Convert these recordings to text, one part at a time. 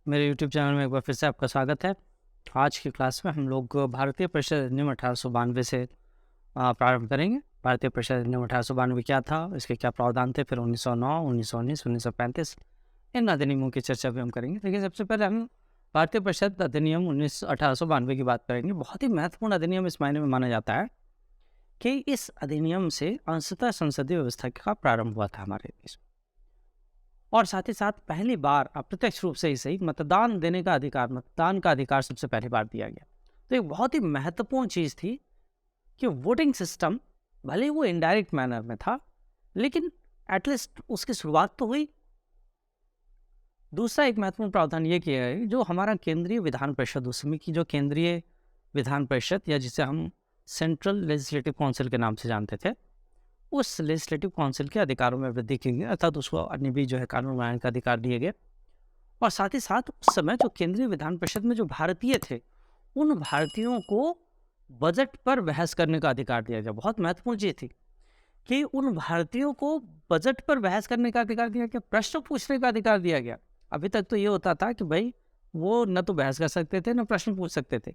मेरे YouTube channel में एक बार फिर से आपका स्वागत है। आज की क्लास में हम लोग भारतीय परिषद अधिनियम 1892 से प्रारंभ करेंगे। भारतीय परिषद अधिनियम 1892 क्या था, इसके क्या प्रावधान थे, फिर 1909, 1919, 1935 इन अधिनियमों की चर्चा भी हम करेंगे। देखिए, सबसे पहले हम भारतीय परिषद अधिनियम 1892 की बात करेंगे। बहुत ही महत्वपूर्ण अधिनियम इस मायने में माना जाता है कि इस अधिनियम से अंशतः संसदीय व्यवस्था का प्रारंभ हुआ था हमारे देश में, और साथ ही साथ पहली बार अप्रत्यक्ष रूप से ही सही मतदान देने का अधिकार, मतदान का अधिकार सबसे पहली बार दिया गया। तो एक बहुत ही महत्वपूर्ण चीज़ थी कि वोटिंग सिस्टम भले ही वो इनडायरेक्ट मैनर में था, लेकिन एटलीस्ट उसकी शुरुआत तो हुई। दूसरा एक महत्वपूर्ण प्रावधान ये किया है, जो हमारा केंद्रीय विधान परिषद, उस समय की जो केंद्रीय विधान परिषद या जिसे हम सेंट्रल लेजिस्लेटिव काउंसिल के नाम से जानते थे, उस लेजिस्लेटिव काउंसिल के अधिकारों में वृद्धि की गई, अर्थात उसको अन्य भी जो है कानून बनाने का अधिकार दिए गए। और साथ ही साथ उस समय जो केंद्रीय विधान परिषद में जो भारतीय थे, उन भारतीयों को बजट पर बहस करने का अधिकार दिया गया। बहुत महत्वपूर्ण चीज़ थी कि उन भारतीयों को बजट पर बहस करने का अधिकार दिया गया, प्रश्न पूछने का अधिकार दिया गया। अभी तक तो ये होता था कि भाई वो न तो बहस कर सकते थे, न प्रश्न पूछ सकते थे।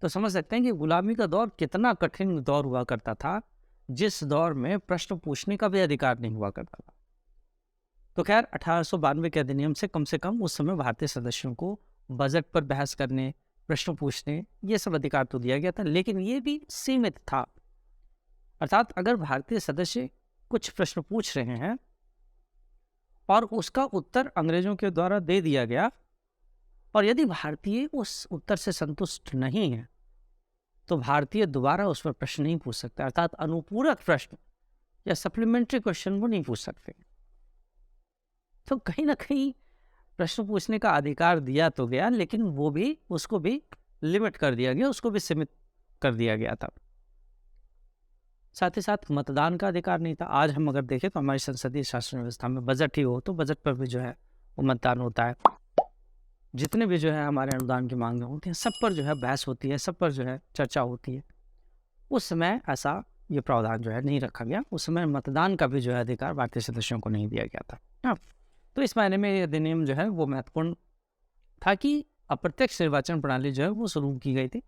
तो समझ सकते हैं कि गुलामी का दौर कितना कठिन दौर हुआ करता था, जिस दौर में प्रश्न पूछने का भी अधिकार नहीं हुआ करता था। तो खैर 1892 के अधिनियम से कम उस समय भारतीय सदस्यों को बजट पर बहस करने, प्रश्न पूछने, ये सब अधिकार तो दिया गया था, लेकिन ये भी सीमित था। अर्थात अगर भारतीय सदस्य कुछ प्रश्न पूछ रहे हैं और उसका उत्तर अंग्रेजों के द्वारा दे दिया गया, और यदि भारतीय उस उत्तर से संतुष्ट नहीं है, तो भारतीय दोबारा उस पर प्रश्न नहीं पूछ सकते। अर्थात अनुपूरक प्रश्न या सप्लीमेंट्री क्वेश्चन वो नहीं पूछ सकते। तो कहीं ना कहीं प्रश्न पूछने का अधिकार दिया तो गया, लेकिन वो भी, उसको भी लिमिट कर दिया गया, उसको भी सीमित कर दिया गया था। साथ ही साथ मतदान का अधिकार नहीं था। आज हम अगर देखें तो हमारी संसदीय शासन व्यवस्था में बजट ही हो तो बजट पर भी जो है वो मतदान होता है। जितने भी जो है हमारे अनुदान की मांगें होती हैं, सब पर जो है बहस होती है, सब पर जो है चर्चा होती है। उस समय ऐसा ये प्रावधान जो है नहीं रखा गया। उस समय मतदान का भी जो है अधिकार भारतीय सदस्यों को नहीं दिया गया था। हाँ, तो इस मायने में ये अधिनियम जो है वो महत्वपूर्ण था कि अप्रत्यक्ष निर्वाचन प्रणाली जो है वो शुरू की गई थी,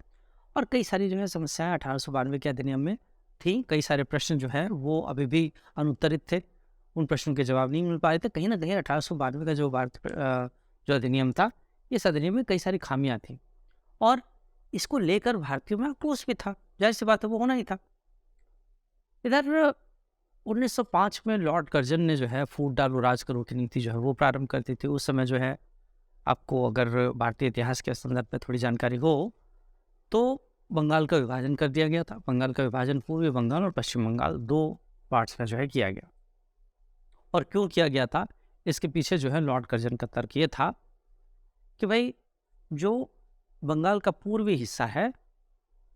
और कई सारी जो है समस्याएं 1892 के अधिनियम में थी। कई सारे प्रश्न जो है वो अभी भी अनुत्तरित थे, उन प्रश्नों के जवाब नहीं मिल पाए थे। कहीं ना कहीं 1892 का जो जो अधिनियम था, इस अधिनियम में कई सारी खामियां थी, और इसको लेकर भारतीयों में आक्रोश भी था। जाहिर सी बात है, वो होना ही था। इधर 1905 में लॉर्ड कर्जन ने जो है फूट डालो राज करो की नीति जो है वो प्रारंभ करती थी। उस समय जो है, आपको अगर भारतीय इतिहास के संदर्भ में थोड़ी जानकारी हो, तो बंगाल का विभाजन कर दिया गया था। बंगाल का विभाजन पूर्वी बंगाल और पश्चिम बंगाल दो पार्ट्स में जो है किया गया। और क्यों किया गया था, इसके पीछे जो है लॉर्ड कर्जन का तर्क ये था कि भाई जो बंगाल का पूर्वी हिस्सा है,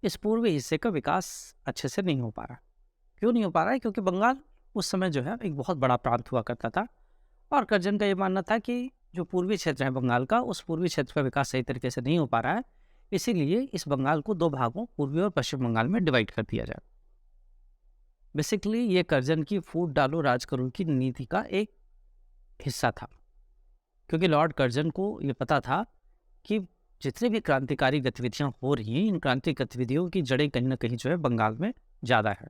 इस पूर्वी हिस्से का विकास अच्छे से नहीं हो पा रहा। क्यों नहीं हो पा रहा है? क्योंकि बंगाल उस समय जो है एक बहुत बड़ा प्रांत हुआ करता था, और कर्जन का ये मानना था कि जो पूर्वी क्षेत्र है बंगाल का, उस पूर्वी क्षेत्र का विकास सही तरीके से नहीं हो पा रहा है। इसीलिए इस बंगाल को दो भागों, पूर्वी और पश्चिम बंगाल में डिवाइड कर दिया जाए। बेसिकली ये कर्जन की फूट डालो राज करो की नीति का एक हिस्सा था, क्योंकि लॉर्ड कर्जन को ये पता था कि जितनी भी क्रांतिकारी गतिविधियां हो रही हैं, इन क्रांतिक गतिविधियों की जड़ें कहीं ना कहीं जो है बंगाल में ज़्यादा है।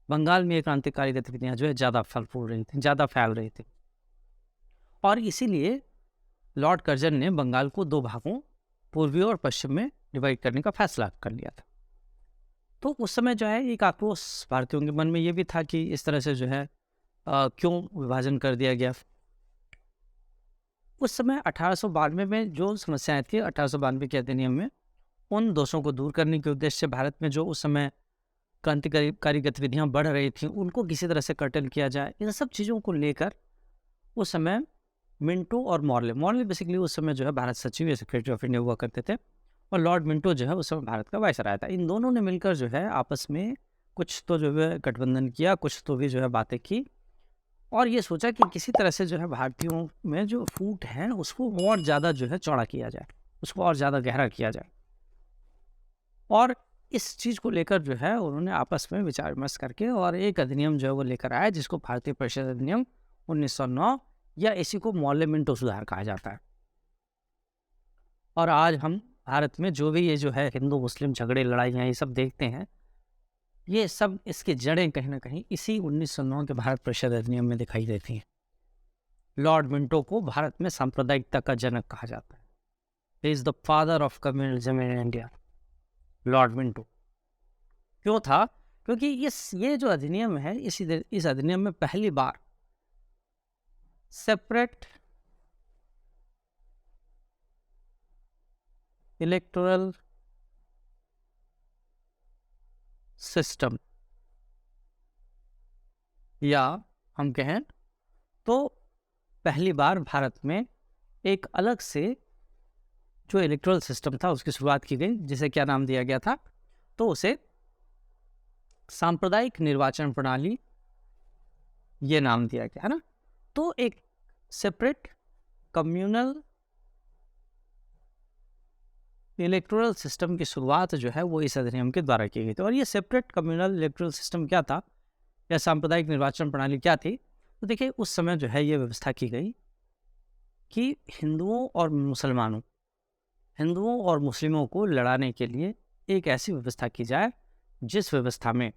बंगाल में ये क्रांतिकारी गतिविधियां जो है ज़्यादा फल फूल रही थी, ज़्यादा फैल रही थी, और इसीलिए लॉर्ड कर्जन ने बंगाल को दो भागों, पूर्वी और पश्चिम में डिवाइड करने का फैसला कर लिया था। तो उस समय जो है एक आक्रोश भारतीयों के मन में ये भी था कि इस तरह से जो है क्यों विभाजन कर दिया गया। उस समय 1892 में जो समस्याएं थी, 1892 के अधिनियम में, उन दोषों को दूर करने के उद्देश्य से भारत में जो उस समय क्रांतिकारी गतिविधियां बढ़ रही थी, उनको किसी तरह से कर्टन किया जाए। इन सब चीज़ों को लेकर उस समय मिंटो और मॉर्ले बेसिकली उस समय जो है भारत सचिव या सेक्रेटरी ऑफ इंडिया हुआ करते थे, और लॉर्ड मिंटो जो है उस समय भारत का वायसराय था। इन दोनों ने मिलकर जो है आपस में कुछ तो जो है गठबंधन किया, कुछ तो भी जो है बातें की, और ये सोचा कि किसी तरह से जो है भारतीयों में जो फूट है उसको और ज़्यादा जो है चौड़ा किया जाए, उसको और ज़्यादा गहरा किया जाए। और इस चीज़ को लेकर जो है उन्होंने आपस में विचार विमर्श करके और एक अधिनियम जो है वो लेकर आया, जिसको भारतीय परिषद अधिनियम 1909 या इसी को मॉर्ले मिंटो सुधार कहा जाता है। और आज हम भारत में जो भी ये जो है हिंदू मुस्लिम झगड़े लड़ाइयाँ ये सब देखते हैं, ये सब इसकी जड़ें कहीं ना कहीं इसी 1909 के भारत परिषद अधिनियम में दिखाई देती हैं। लॉर्ड मिंटो को भारत में सांप्रदायिकता का जनक कहा जाता है। He is the father of communalism in India, Lord Minto. क्यों था? क्योंकि ये जो अधिनियम है, इस अधिनियम में पहली बार सेपरेट इलेक्टोरल सिस्टम, या हम कहें तो पहली बार भारत में एक अलग से जो इलेक्टोरल सिस्टम था उसकी शुरुआत की गई, जिसे क्या नाम दिया गया था? तो उसे सांप्रदायिक निर्वाचन प्रणाली ये नाम दिया गया, है ना। तो एक सेपरेट कम्युनल इलेक्टोरल सिस्टम की शुरुआत जो है वो इस अधिनियम के द्वारा की गई थी। और ये सेपरेट कम्युनल इलेक्टोरल सिस्टम क्या था, या सांप्रदायिक निर्वाचन प्रणाली क्या थी? तो देखिए, उस समय जो है ये व्यवस्था की गई कि हिंदुओं और मुस्लिमों को लड़ाने के लिए एक ऐसी व्यवस्था की जाए जिस व्यवस्था में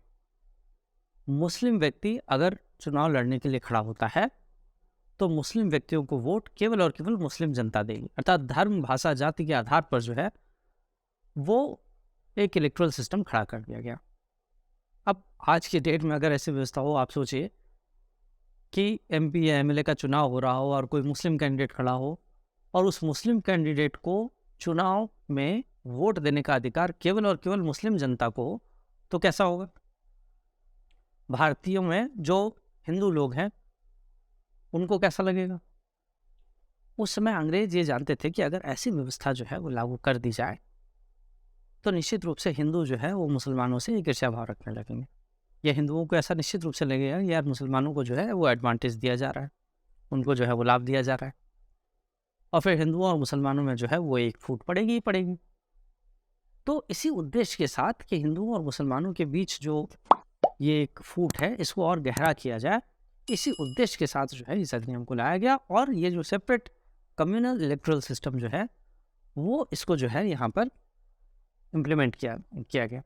मुस्लिम व्यक्ति अगर चुनाव लड़ने के लिए खड़ा होता है तो मुस्लिम व्यक्तियों को वोट केवल और केवल मुस्लिम जनता देगी। अर्थात धर्म, भाषा, जाति के आधार पर जो है वो एक इलेक्टोरल सिस्टम खड़ा कर दिया गया। अब आज की डेट में अगर ऐसी व्यवस्था हो, आप सोचिए कि एमपी या एमएलए का चुनाव हो रहा हो और कोई मुस्लिम कैंडिडेट खड़ा हो और उस मुस्लिम कैंडिडेट को चुनाव में वोट देने का अधिकार केवल और केवल मुस्लिम जनता को हो, तो कैसा होगा? भारतीयों में जो हिंदू लोग हैं उनको कैसा लगेगा? उस समय अंग्रेज ये जानते थे कि अगर ऐसी व्यवस्था जो है वो लागू कर दी जाए तो निश्चित रूप से हिंदू जो है वो मुसलमानों से एक ईर्ष्या भाव रखने लगेंगे, या हिंदुओं को ऐसा निश्चित रूप से लगेगा यार मुसलमानों को जो है वो एडवांटेज दिया जा रहा है, उनको जो है वो लाभ दिया जा रहा है, और फिर हिंदुओं और मुसलमानों में जो है वो एक फूट पड़ेगी ही पड़ेगी। तो इसी उद्देश्य के साथ कि हिंदुओं और मुसलमानों के बीच जो ये एक फूट है इसको और गहरा किया जाए, इसी उद्देश्य के साथ जो है इस अधिनियम को लाया गया। और ये जो सेपरेट कम्युनल इलेक्टोरल सिस्टम जो है वो इसको जो है यहाँ पर इम्प्लीमेंट किया गया।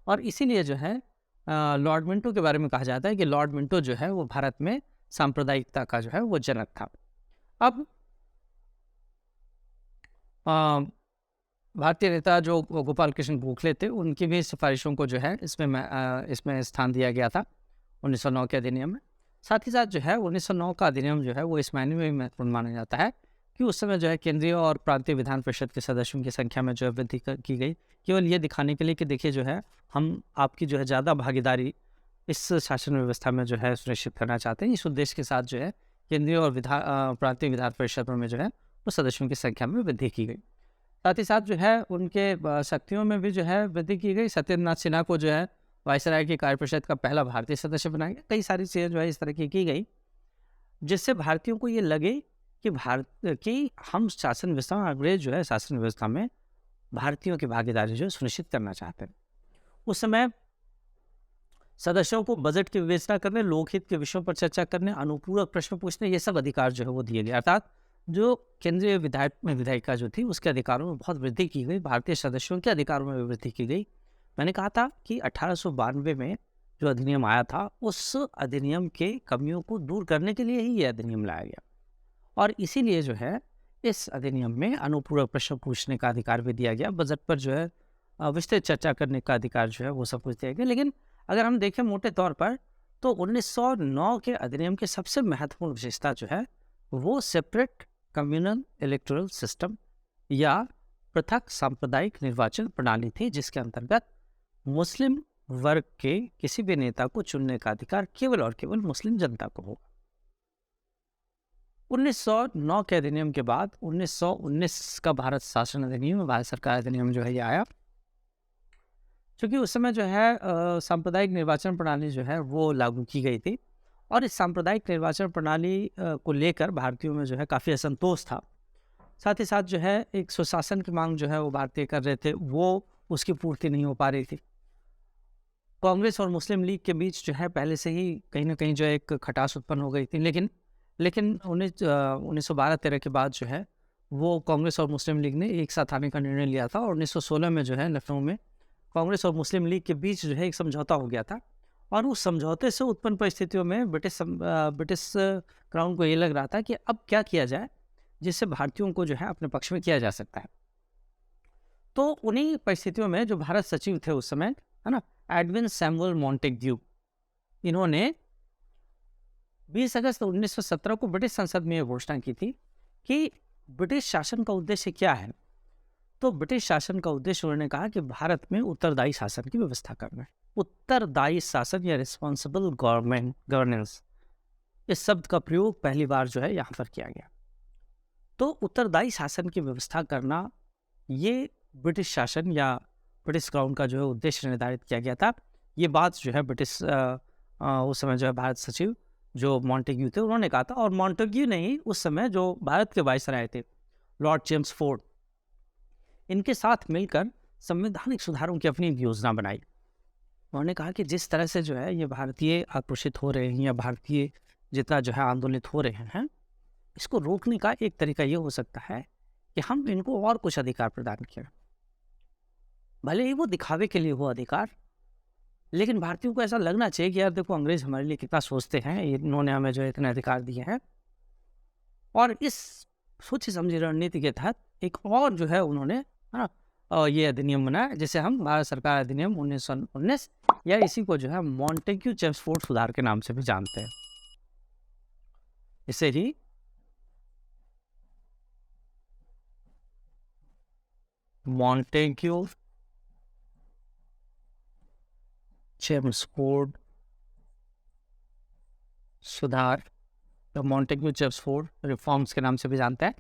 और इसीलिए जो है लॉर्ड मिंटो के बारे में कहा जाता है कि लॉर्ड मिंटो जो है वो भारत में सांप्रदायिकता का जो है वो जनक था। अब भारतीय नेता जो गोपाल कृष्ण गोखले थे उनकी भी सिफारिशों को जो है इसमें स्थान दिया गया था 1909 के अधिनियम में। साथ ही साथ जो है 1909 का अधिनियम जो है वो इस मायने में भी महत्वपूर्ण माना जाता है कि उस समय जो है केंद्रीय और प्रांतीय विधान परिषद के सदस्यों की संख्या में जो है वृद्धि की गई, केवल ये दिखाने के लिए कि देखिए जो है हम आपकी जो है ज़्यादा भागीदारी इस शासन व्यवस्था में जो है सुनिश्चित करना चाहते हैं। इस उद्देश्य के साथ जो है केंद्रीय और प्रांतीय विधान परिषदों में जो है वो सदस्यों की संख्या में वृद्धि की गई। साथ ही साथ जो है उनके शक्तियों में भी जो है वृद्धि की गई। सत्येंद्रनाथ सिन्हा को जो है वायसराय की कार्य परिषद का पहला भारतीय सदस्य बनाया गया। कई सारी चीज़ें जो है इस तरह की गई जिससे भारतीयों को ये लगे कि हम शासन व्यवस्था में, अंग्रेज जो है शासन व्यवस्था में भारतीयों की भागीदारी जो है सुनिश्चित करना चाहते हैं। उस समय सदस्यों को बजट की विवेचना करने, लोकहित के विषयों पर चर्चा करने, अनुपूरक प्रश्न पूछने, ये सब अधिकार जो है वो दिए गए। अर्थात जो केंद्रीय विधायिका जो थी उसके अधिकारों में बहुत वृद्धि की गई, भारतीय सदस्यों के अधिकारों में भी वृद्धि की गई। मैंने कहा था कि 1892 में जो अधिनियम आया था उस अधिनियम के कमियों को दूर करने के लिए ही ये अधिनियम लाया गया, और इसीलिए जो है इस अधिनियम में अनुपूरक प्रश्न पूछने का अधिकार भी दिया गया, बजट पर जो है विस्तृत चर्चा करने का अधिकार जो है वो सब कुछ दिया गया। लेकिन अगर हम देखें मोटे तौर पर तो 1909 के अधिनियम की सबसे महत्वपूर्ण विशेषता जो है वो सेपरेट कम्युनल इलेक्टोरल सिस्टम या पृथक सांप्रदायिक निर्वाचन प्रणाली थी, जिसके अंतर्गत मुस्लिम वर्ग के किसी भी नेता को चुनने का अधिकार केवल और केवल मुस्लिम जनता को होगा। 1909 के अधिनियम के बाद 1919 का भारत शासन अधिनियम, भारत सरकार अधिनियम जो है ये आया। क्योंकि उस समय जो है सांप्रदायिक निर्वाचन प्रणाली जो है वो लागू की गई थी, और इस सांप्रदायिक निर्वाचन प्रणाली को लेकर भारतीयों में जो है काफ़ी असंतोष था। साथ ही साथ जो है एक सुशासन की मांग जो है वो भारतीय कर रहे थे, वो उसकी पूर्ति नहीं हो पा रही थी। कांग्रेस और मुस्लिम लीग के बीच जो है पहले से ही कहीं ना कहीं जो एक खटास उत्पन्न हो गई थी। लेकिन 1912-13 के बाद जो है वो कांग्रेस और मुस्लिम लीग ने एक साथ आने का निर्णय लिया था और 1916 में जो है लखनऊ में कांग्रेस और मुस्लिम लीग के बीच जो है एक समझौता हो गया था। और उस समझौते से उत्पन्न परिस्थितियों में ब्रिटिश क्राउन को ये लग रहा था कि अब क्या किया जाए जिससे भारतीयों को जो है अपने पक्ष में किया जा सकता है। तो उन्हीं परिस्थितियों में जो भारत सचिव थे उस समय, है ना, एडविन सैमुअल मॉन्टेग्यू, इन्होंने 20 अगस्त 1917 को ब्रिटिश संसद में यह घोषणा की थी कि ब्रिटिश शासन का उद्देश्य क्या है। तो ब्रिटिश शासन का उद्देश्य उन्होंने कहा कि भारत में उत्तरदायी शासन की व्यवस्था करना है। उत्तरदायी शासन या रिस्पॉन्सिबल गवर्नेंस, इस शब्द का प्रयोग पहली बार जो है यहाँ पर किया गया। तो उत्तरदायी शासन की व्यवस्था करना, ये ब्रिटिश शासन या ब्रिटिश क्राउन का जो है उद्देश्य निर्धारित किया गया था। ये बात जो है ब्रिटिश उस समय जो है भारत सचिव जो मॉन्टेग्यू थे उन्होंने कहा था। और मॉन्टेग्यू ने ही उस समय जो भारत के वायसराय थे लॉर्ड चेम्सफोर्ड, इनके साथ मिलकर संवैधानिक सुधारों की अपनी एक योजना बनाई। उन्होंने कहा कि जिस तरह से जो है ये भारतीय आक्रोशित हो रहे हैं या भारतीय जितना जो है आंदोलित हो रहे हैं, इसको रोकने का एक तरीका ये हो सकता है कि हम इनको और कुछ अधिकार प्रदान करें। भले ही वो दिखावे के लिए हो अधिकार, लेकिन भारतीयों को ऐसा लगना चाहिए कि यार देखो अंग्रेज हमारे लिए कितना सोचते हैं, इन्होंने हमें जो है इतने अधिकार दिए हैं। और इस सोची समझी रणनीति के तहत एक और जो है उन्होंने, है ना, ये अधिनियम बनाया जिसे हम भारत सरकार अधिनियम 1919 या इसी को जो है मॉन्टेग्यू चेम्सफोर्ड सुधार के नाम से भी जानते हैं। इसे ही मॉन्टेग्यू चेम्सफोर्ड सुधार, तो मॉन्टेग्यू चेम्सफोर्ड रिफॉर्म्स के नाम से भी जानता है।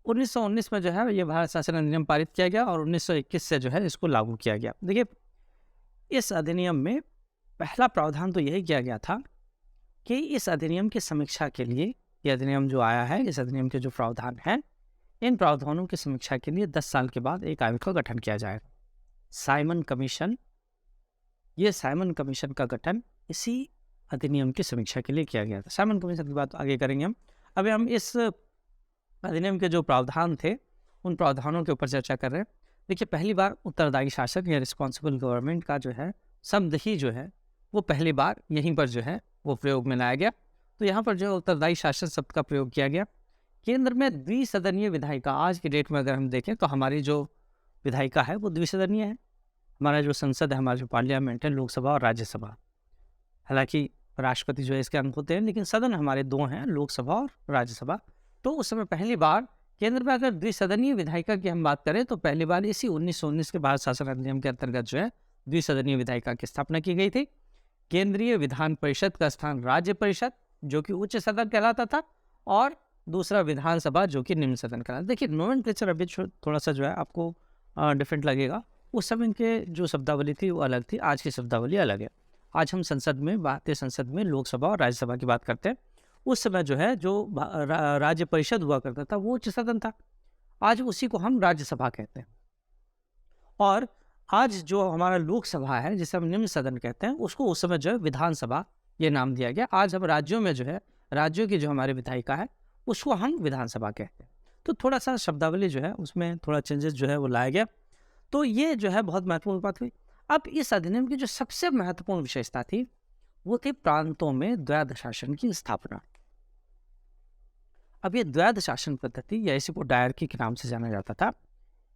1919 में जो है ये भारत शासन अधिनियम पारित किया गया और 1921 से जो है इसको लागू किया गया। देखिए, इस अधिनियम में पहला प्रावधान तो यही किया गया था कि इस अधिनियम की समीक्षा के लिए, ये अधिनियम जो आया है, इस अधिनियम के जो प्रावधान हैं, इन प्रावधानों की समीक्षा के लिए 10 साल के बाद एक आयोग का गठन किया जाएगा, साइमन कमीशन। ये साइमन कमीशन का गठन इसी अधिनियम की समीक्षा के लिए किया गया था। साइमन कमीशन की बात आगे करेंगे हम। अभी हम इस अधिनियम के जो प्रावधान थे उन प्रावधानों के ऊपर चर्चा कर रहे हैं। देखिए, पहली बार उत्तरदायी शासन या रिस्पॉन्सिबल गवर्नमेंट का जो है शब्द ही जो है वो पहली बार यहीं पर जो है वो प्रयोग में लाया गया। तो यहाँ पर जो है उत्तरदायी शासन शब्द का प्रयोग किया गया। केंद्र में द्विसदनीय विधायिका, आज की डेट में अगर हम देखें तो हमारी जो विधायिका है वो द्विसदनीय है। हमारा जो संसद है, हमारा जो पार्लियामेंट है, लोकसभा और राज्यसभा, हालांकि राष्ट्रपति जो है इसके अंग होते हैं, लेकिन सदन हमारे दो हैं, लोकसभा और राज्यसभा। तो उस समय पहली बार केंद्र में अगर द्विसदनीय विधायिका की हम बात करें तो पहली बार इसी 1919 के भारत शासन अधिनियम के अंतर्गत जो है द्विसदनीय विधायिका की स्थापना की गई थी। केंद्रीय विधान परिषद का स्थान राज्य परिषद जो कि उच्च सदन कहलाता था और दूसरा विधानसभा जो कि निम्न सदन कहलाता। देखिए, नोमेनक्लेचर अभी थोड़ा सा जो है आपको डिफरेंट लगेगा। उस समय इनके जो शब्दावली थी वो अलग थी, आज की शब्दावली अलग है। आज हम संसद में, भारतीय संसद में लोकसभा और राज्यसभा की बात करते हैं। उस समय जो है जो राज्य परिषद हुआ करता था वो उच्च सदन था, आज उसी को हम राज्यसभा कहते हैं। और आज जो हमारा लोकसभा है जिसे हम निम्न सदन कहते हैं, उसको उस समय जो है विधानसभा ये नाम दिया गया। आज हम राज्यों में जो है, राज्यों की जो हमारी विधायिका है उसको हम विधानसभा कहते हैं। तो थोड़ा सा शब्दावली जो है उसमें थोड़ा चेंजेस जो है वो लाया गया। तो ये जो है बहुत महत्वपूर्ण बात हुई। अब इस अधिनियम की जो सबसे महत्वपूर्ण विशेषता थी वो थी प्रांतों में द्वैध शासन की स्थापना। अब ये द्वैध शासन पद्धति या इसी को डायरकी के नाम से जाना जाता था,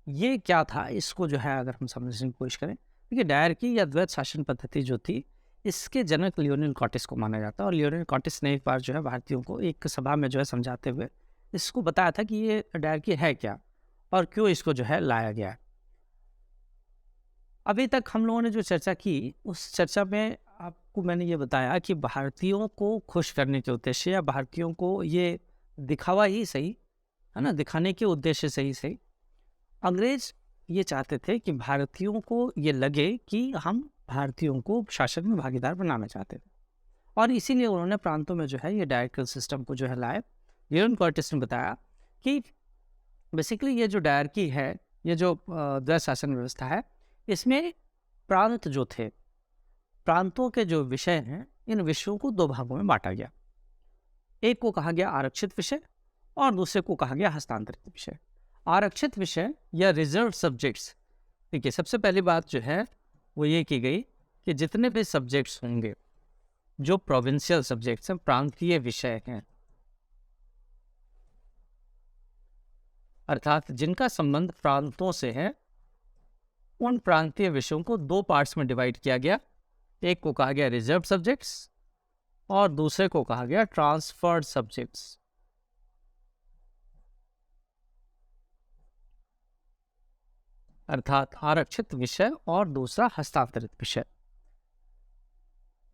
ये क्या था, इसको जो है अगर हम समझने की कोशिश करें। देखिए, डायरकी या द्वैध शासन पद्धति जो थी इसके जनक लियोनेल कॉटिस को माना जाता है। और लियोनेल कॉटिस ने एक बार जो है भारतीयों को एक सभा में जो है समझाते हुए इसको बताया था कि ये डायरकी है क्या और क्यों इसको जो है लाया गया है। अभी तक हम लोगों ने जो चर्चा की उस चर्चा में आपको मैंने ये बताया कि भारतीयों को खुश करने के उद्देश्य या भारतीयों को ये दिखावा ही सही, है ना, दिखाने के उद्देश्य से ही सही, अंग्रेज ये चाहते थे कि भारतीयों को ये लगे कि हम भारतीयों को शासन में भागीदार बनाना चाहते थे। और इसीलिए उन्होंने प्रांतों में जो है ये डायरकियल सिस्टम को जो है लाए। लियोनेल कॉटिस ने बताया कि बेसिकली ये जो डायरकी है, ये जो द्वैध शासन व्यवस्था है, इसमें प्रांत जो थे, प्रांतों के जो विषय हैं, इन विषयों को दो भागों में बांटा गया। एक को कहा गया आरक्षित विषय और दूसरे को कहा गया हस्तांतरित विषय। आरक्षित विषय या रिजर्व सब्जेक्ट्स, देखिए सबसे पहली बात जो है वो ये की गई कि जितने भी सब्जेक्ट्स होंगे जो प्रोविंशियल सब्जेक्ट्स हैं, प्रांतीय विषय हैं, अर्थात जिनका संबंध प्रांतों से है, उन प्रांतीय विषयों को दो पार्ट्स में डिवाइड किया गया। एक को कहा गया रिजर्व सब्जेक्ट्स और दूसरे को कहा गया ट्रांसफर्ड सब्जेक्ट्स। अर्थात आरक्षित विषय और दूसरा हस्तांतरित विषय।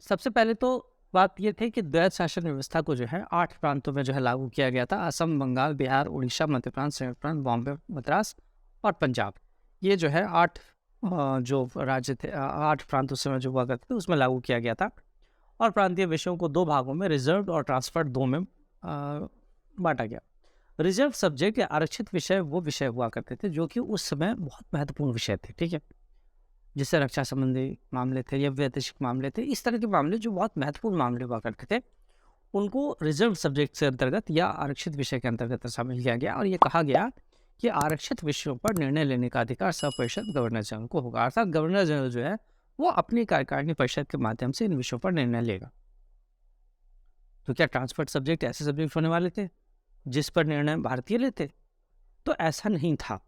सबसे पहले तो बात यह थी कि द्वैध शासन व्यवस्था को जो है 8 प्रांतों में जो है लागू किया गया था। असम, बंगाल, बिहार, उड़ीसा, मध्य प्रांत, संयुक्त प्रांत, बॉम्बे, मद्रास और पंजाब। ये जो है 8 जो राज्य थे, 8 प्रांतों से जो हुआ करते थे उसमें लागू किया गया था। और प्रांतीय विषयों को 2 भागों में, रिजर्व और ट्रांसफर्ड 2 में बांटा गया। रिजर्व सब्जेक्ट या आरक्षित विषय वो विषय हुआ करते थे जो कि उस समय बहुत महत्वपूर्ण विषय थे, ठीक है, जिससे रक्षा संबंधी मामले थे या वैदेशिक मामले थे, इस तरह के मामले जो बहुत महत्वपूर्ण मामले हुआ करते थे, उनको रिजर्व सब्जेक्ट के अंतर्गत या आरक्षित विषय के अंतर्गत शामिल किया गया। और ये कहा गया कि आरक्षित विषयों पर निर्णय लेने का अधिकार सब परिषद गवर्नर जनरल को होगा। अर्थात गवर्नर जनरल जो है वो अपनी कार्यकारिणी परिषद के माध्यम से इन विषयों पर निर्णय लेगा। तो क्या ट्रांसफर्ड सब्जेक्ट ऐसे सब्जेक्ट होने वाले थे जिस पर निर्णय भारतीय लेते? तो ऐसा नहीं था।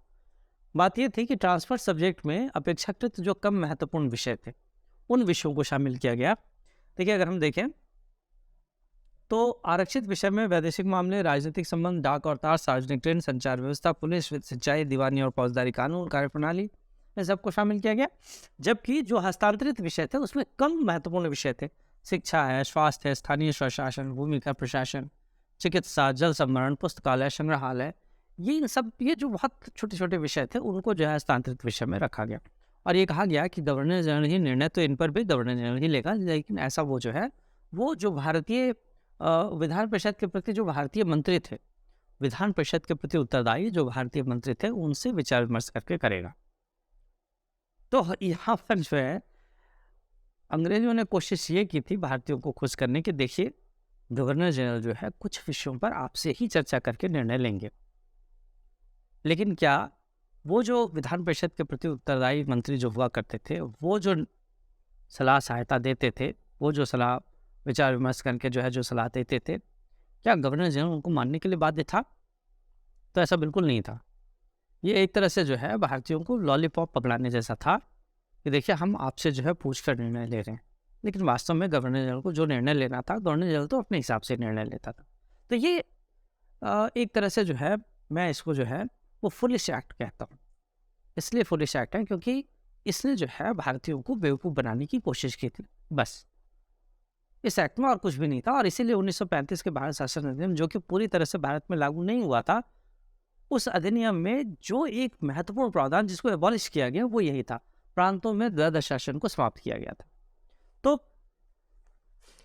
बात यह थी कि ट्रांसफर सब्जेक्ट में अपेक्षाकृत जो कम महत्वपूर्ण विषय थे उन विषयों को शामिल किया गया। देखिए अगर हम देखें तो आरक्षित विषय में वैदेशिक मामले, राजनीतिक संबंध, डाक और तार, सार्वजनिक ट्रेन, संचार व्यवस्था, पुलिस, सिंचाई, दीवानी और फौजदारी कानून, कार्यप्रणाली, इन सबको शामिल किया गया। जबकि जो हस्तांतरित विषय थे उसमें कम महत्वपूर्ण विषय थे। शिक्षा है, स्वास्थ्य है, स्थानीय स्वशासन, भूमिका प्रशासन, चिकित्सा, जल संभरण, पुस्तकालय, संग्रहालय, ये जो बहुत छोटे छोटे विषय थे उनको जो है हस्तांतरित विषय में रखा गया। और ये कहा गया कि गवर्नर जनरल ही निर्णय तो इन पर भी गवर्नर जनरल ही लेगा, लेकिन ऐसा वो जो है वो जो भारतीय विधान परिषद के प्रति जो भारतीय मंत्री थे, विधान परिषद के प्रति उत्तरदायी जो भारतीय मंत्री थे, उनसे विचार विमर्श करके करेगा। तो यहाँ पर जो है अंग्रेजों ने कोशिश ये की थी भारतीयों को खुश करने की, देखिए गवर्नर जनरल जो है कुछ विषयों पर आपसे ही चर्चा करके निर्णय लेंगे, लेकिन क्या वो जो विधान परिषद के प्रति उत्तरदायी मंत्री जो हुआ करते थे, वो जो सलाह सहायता देते थे, वो जो सलाह विचार विमर्श करके जो है जो सलाह देते थे, क्या गवर्नर जनरल उनको मानने के लिए बाध्य था? तो ऐसा बिल्कुल नहीं था। ये एक तरह से जो है भारतीयों को लॉलीपॉप पकड़ाने जैसा था कि देखिए हम आपसे जो है पूछ कर निर्णय ले रहे हैं, लेकिन वास्तव में गवर्नर जनरल को जो निर्णय लेना था, गवर्नर जनरल तो अपने हिसाब से निर्णय लेता था। तो ये एक तरह से जो है मैं इसको जो है वो फुलिश एक्ट कहता हूँ। इसलिए फुलिश एक्ट है क्योंकि इसने जो है भारतीयों को बेवकूफ़ बनाने की कोशिश की थी, बस इस एक्ट में और कुछ भी नहीं था। और इसीलिए 1935 के भारत शासन अधिनियम, जो कि पूरी तरह से भारत में लागू नहीं हुआ था, उस अधिनियम में जो एक महत्वपूर्ण प्रावधान जिसको एबॉलिश किया गया वो यही था, प्रांतों में द्वैध शासन को समाप्त किया गया था। तो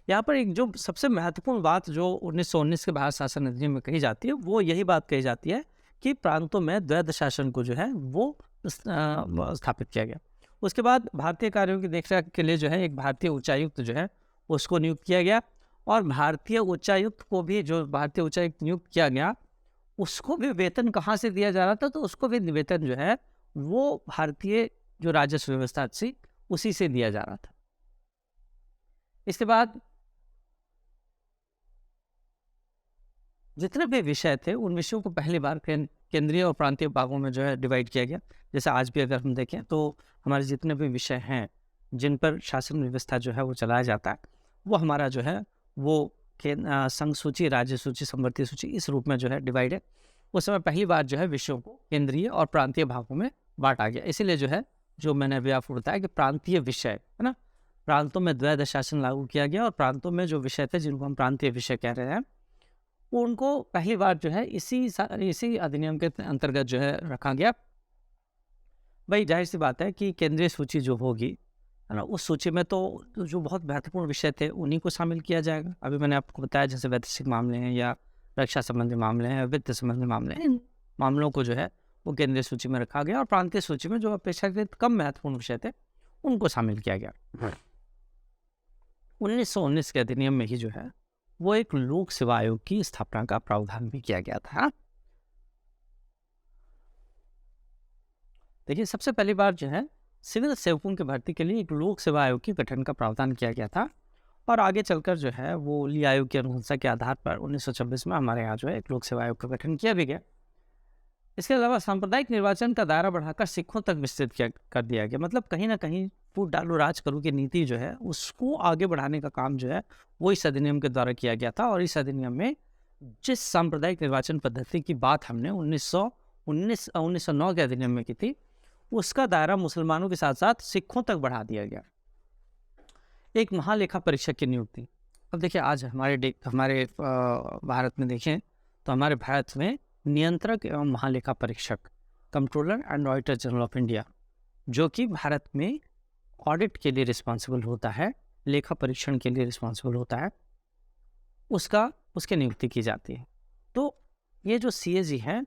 यहाँ पर एक जो सबसे महत्वपूर्ण बात जो 1919 के भारत शासन अधिनियम में कही जाती है, वो यही बात कही जाती है कि प्रांतों में द्वैध शासन को जो है वो स्थापित किया गया। उसके बाद भारतीय कार्यों की देखरेख के लिए जो है एक भारतीय उच्चायुक्त जो है उसको नियुक्त किया गया। और भारतीय उच्चायुक्त को भी, जो भारतीय उच्चायुक्त नियुक्त किया गया, उसको भी वेतन कहाँ से दिया जा रहा था? तो उसको भी वेतन जो है वो भारतीय जो राजस्व व्यवस्था थी उसी से दिया जा रहा था। इसके बाद जितने भी विषय थे उन विषयों को पहली बार केंद्रीय और प्रांतीय भागों में जो है डिवाइड किया गया। जैसे आज भी अगर हम देखें तो हमारे जितने भी विषय हैं जिन पर शासन व्यवस्था जो है वो चलाया जाता है, वो हमारा जो है वो संघ सूची, राज्य सूची, समवर्ती सूची, इस रूप में जो है डिवाइड है। उस समय पहली बार जो है विषयों को केंद्रीय और प्रांतीय भागों में बांटा गया। इसीलिए जो है जो मैंने अभी आपको बताया कि प्रांतीय विषय है ना, प्रांतों में द्वैध शासन लागू किया गया और प्रांतों में जो विषय थे जिनको हम प्रांतीय विषय कह रहे हैं उनको पहली बार जो है इसी अधिनियम के अंतर्गत जो है रखा गया। भाई जाहिर सी बात है कि केंद्रीय सूची जो होगी है ना, उस सूची में तो जो बहुत महत्वपूर्ण विषय थे उन्हीं को शामिल किया जाएगा। अभी मैंने आपको बताया जैसे वैदेशिक मामले हैं या रक्षा संबंधी मामले हैं, वित्त संबंधी मामले हैं, इन मामलों को जो है वो केंद्रीय सूची में रखा गया और प्रांतीय सूची में जो अपेक्षाकृत कम महत्वपूर्ण विषय थे उनको शामिल किया गया। 1919 के अधिनियम में ही जो है वो एक लोक सेवा आयोग की स्थापना का प्रावधान भी किया गया था। देखिए, सबसे पहली बार जो है सिविल सेवकों की भर्ती के लिए एक लोक सेवा आयोग के गठन का प्रावधान किया गया था, और आगे चलकर जो है वो ली आयोग की अनुशंसा के आधार पर 1926 में हमारे यहाँ जो है एक लोक सेवा आयोग का गठन किया भी गया। इसके अलावा सांप्रदायिक निर्वाचन का दायरा बढ़ाकर सिखों तक विस्तृत किया कर दिया गया। मतलब कहीं ना कहीं फूट डालो राज करो की नीति जो है उसको आगे बढ़ाने का काम जो है वो इस अधिनियम के द्वारा किया गया था। और इस अधिनियम में जिस सांप्रदायिक निर्वाचन पद्धति की बात हमने 1909 के अधिनियम में की थी, उसका दायरा मुसलमानों के साथ साथ सिखों तक बढ़ा दिया गया। एक महालेखा परीक्षक की नियुक्ति। अब देखिए, आज हमारे भारत में देखें तो हमारे भारत में नियंत्रक एवं महालेखा परीक्षक, controller and auditor general of India, जो कि भारत में ऑडिट के लिए रिस्पॉन्सिबल होता है, लेखा परीक्षण के लिए रिस्पॉन्सिबल होता है, उसके नियुक्ति की जाती है। तो ये जो CAG है,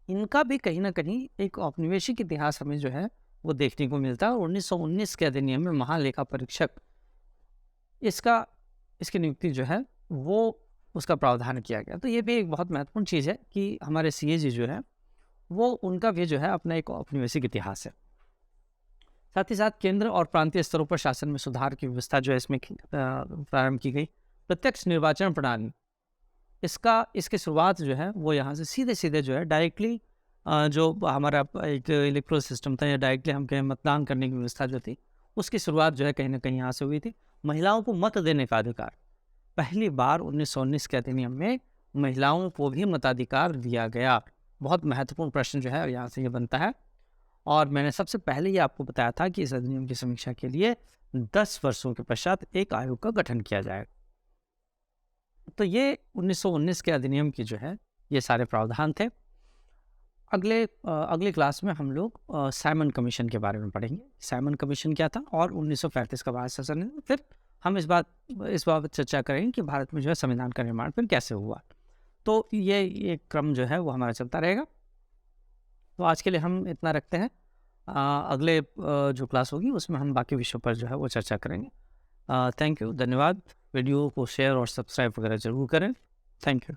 इनका भी कहीं ना कहीं एक औपनिवेशिक इतिहास हमें जो है वो देखने को मिलता है। और 1919 के अधिनियम में महालेखा परीक्षक इसकी नियुक्ति जो है वो उसका प्रावधान किया गया। तो ये भी एक बहुत महत्वपूर्ण चीज़ है कि हमारे CAG जो है वो उनका भी जो है अपना एक औपनिवेशिक इतिहास है। साथ ही साथ केंद्र और प्रांतीय स्तरों पर शासन में सुधार की व्यवस्था जो है इसमें प्रारंभ की गई। प्रत्यक्ष निर्वाचन प्रणाली, इसकी शुरुआत जो है वो यहाँ से सीधे जो है डायरेक्टली जो हमारा एक इलेक्ट्रोल सिस्टम था या डायरेक्टली हम कहें मतदान करने की व्यवस्था जो थी, उसकी शुरुआत जो है कहीं ना कहीं यहाँ से हुई थी। महिलाओं को मत देने का अधिकार, पहली बार 1919 के अधिनियम में महिलाओं को भी मताधिकार दिया गया। बहुत महत्वपूर्ण प्रश्न जो है यहाँ से ये बनता है। और मैंने सबसे पहले ये आपको बताया था कि इस अधिनियम की समीक्षा के लिए 10 वर्षों के पश्चात एक आयोग का गठन किया जाएगा। तो ये 1919 के अधिनियम की जो है ये सारे प्रावधान थे। अगले क्लास में हम लोग साइमन कमीशन के बारे में पढ़ेंगे। साइमन कमीशन क्या था और 1935 का भारत शासन है। फिर हम इस बात चर्चा करेंगे कि भारत में जो है संविधान का निर्माण फिर कैसे हुआ। तो ये क्रम जो है वो हमारा चलता रहेगा। तो आज के लिए हम इतना रखते हैं। अगले जो क्लास होगी उसमें हम बाकी विषयों पर जो है वो चर्चा करेंगे। थैंक यू, धन्यवाद। वीडियो को शेयर और सब्सक्राइब वगैरह जरूर करें। Thank you.